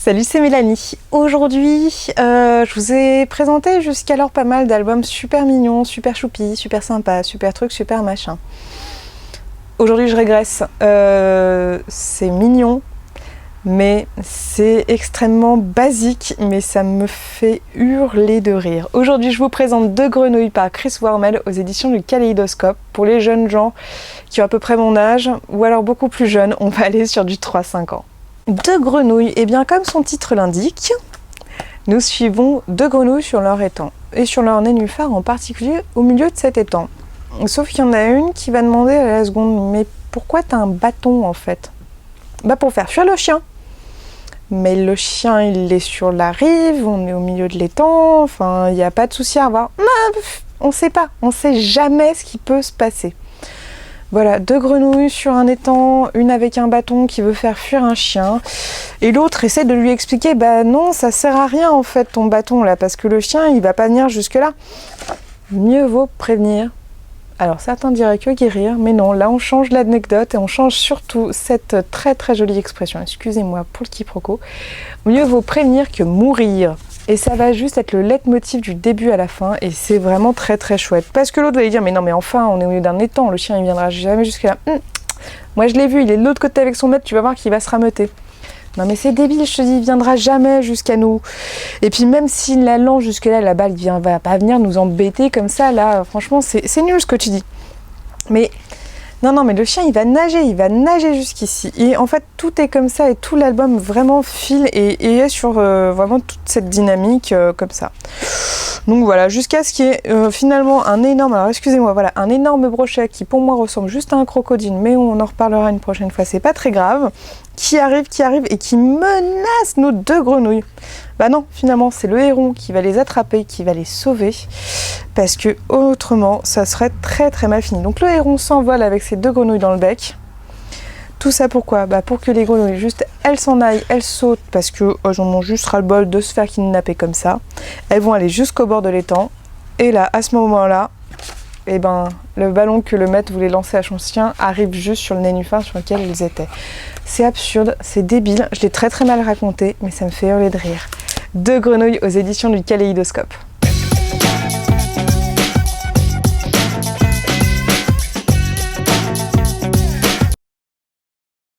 Salut, c'est Mélanie. Aujourd'hui, je vous ai présenté jusqu'alors pas mal d'albums super mignons, super choupis, super sympas, super trucs, super machin. Aujourd'hui, je régresse. C'est mignon, mais c'est extrêmement basique, mais ça me fait hurler de rire. Aujourd'hui, je vous présente Deux grenouilles par Chris Wormel aux éditions du Kaléidoscope. Pour les jeunes gens qui ont à peu près mon âge, ou alors beaucoup plus jeunes, on va aller sur du 3-5 ans. Deux grenouilles, et bien comme son titre l'indique, nous suivons deux grenouilles sur leur étang, et sur leur nénuphar en particulier au milieu de cet étang. Sauf qu'il y en a une qui va demander à la seconde, mais pourquoi t'as un bâton en fait? Bah pour faire fuir le chien. Mais le chien il est sur la rive, on est au milieu de l'étang, enfin il n'y a pas de souci à avoir. On sait pas, on sait jamais ce qui peut se passer. Voilà, deux grenouilles sur un étang, une avec un bâton qui veut faire fuir un chien, et l'autre essaie de lui expliquer, bah non, ça sert à rien en fait ton bâton là, parce que le chien il va pas venir jusque là. Mieux vaut prévenir. Alors certains diraient que guérir, mais non, là on change l'anecdote et on change surtout cette très très jolie expression, excusez-moi pour le quiproquo. Mieux vaut prévenir que mourir. Et ça va juste être le leitmotiv du début à la fin, et c'est vraiment très très chouette. Parce que l'autre va lui dire, mais non mais enfin, on est au milieu d'un étang, le chien il viendra jamais jusque là. Moi je l'ai vu, il est de l'autre côté avec son maître, tu vas voir qu'il va se rameuter. Non mais c'est débile, je te dis, il viendra jamais jusqu'à nous. Et puis même s'il l'allant jusque là, là-bas, il va pas venir nous embêter comme ça, là, franchement c'est nul ce que tu dis. Mais... Non, mais le chien, il va nager jusqu'ici. Et en fait, tout est comme ça et tout l'album vraiment file et est sur vraiment toute cette dynamique comme ça. Donc voilà, jusqu'à ce qu'il y ait finalement un énorme, alors excusez-moi, voilà, un énorme brochet qui pour moi ressemble juste à un crocodile, mais on en reparlera une prochaine fois, c'est pas très grave, qui arrive et qui menace nos deux grenouilles. Bah non, finalement, c'est le héron qui va les attraper, qui va les sauver, parce que autrement, ça serait très très mal fini. Donc le héron s'envole avec ses deux grenouilles dans le bec. Tout ça pourquoi? Bah pour que les grenouilles, juste, elles s'en aillent, elles sautent, parce que j'en ont juste ras-le-bol de se faire kidnapper comme ça. Elles vont aller jusqu'au bord de l'étang, et là, à ce moment-là, eh ben, le ballon que le maître voulait lancer à son chien arrive juste sur le nénuphar sur lequel ils étaient. C'est absurde, c'est débile, je l'ai très très mal raconté, mais ça me fait hurler de rire. Deux grenouilles aux éditions du Kaléidoscope.